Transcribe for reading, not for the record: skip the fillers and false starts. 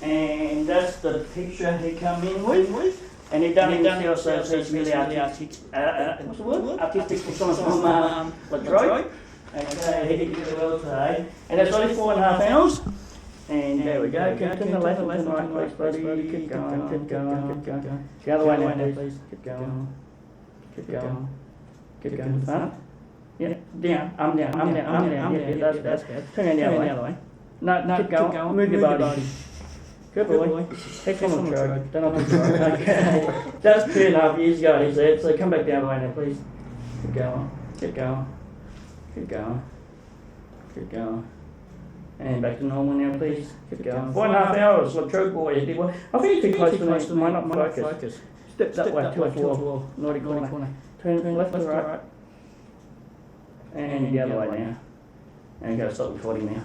And that's the picture he come in with. And he done himself, so it's really artistic performance from Latrobe. Okay, he did really well today. And it's only 4.5 hours. And there we go, turn the left and right, please, buddy. Keep going, keep going, keep going. The other way now, please. Keep going, keep going, keep going to the front. Yeah, down, I'm down. Yeah, that's good. Turn it the other way. No, keep going, move your body. Good boy. Excellent stroke. Don't have to try. Okay. That's 2.5 years ago, he said. So come back the other way now, please. Keep going, keep going, keep going, keep going. And back to normal now, please. Keep going. 4.5 hours, look, true boy. He did well. I think it's too close to me. Might not focus. Step that way towards the wall. Naughty corner. Turn left to right. And the other way now. And go stop recording now.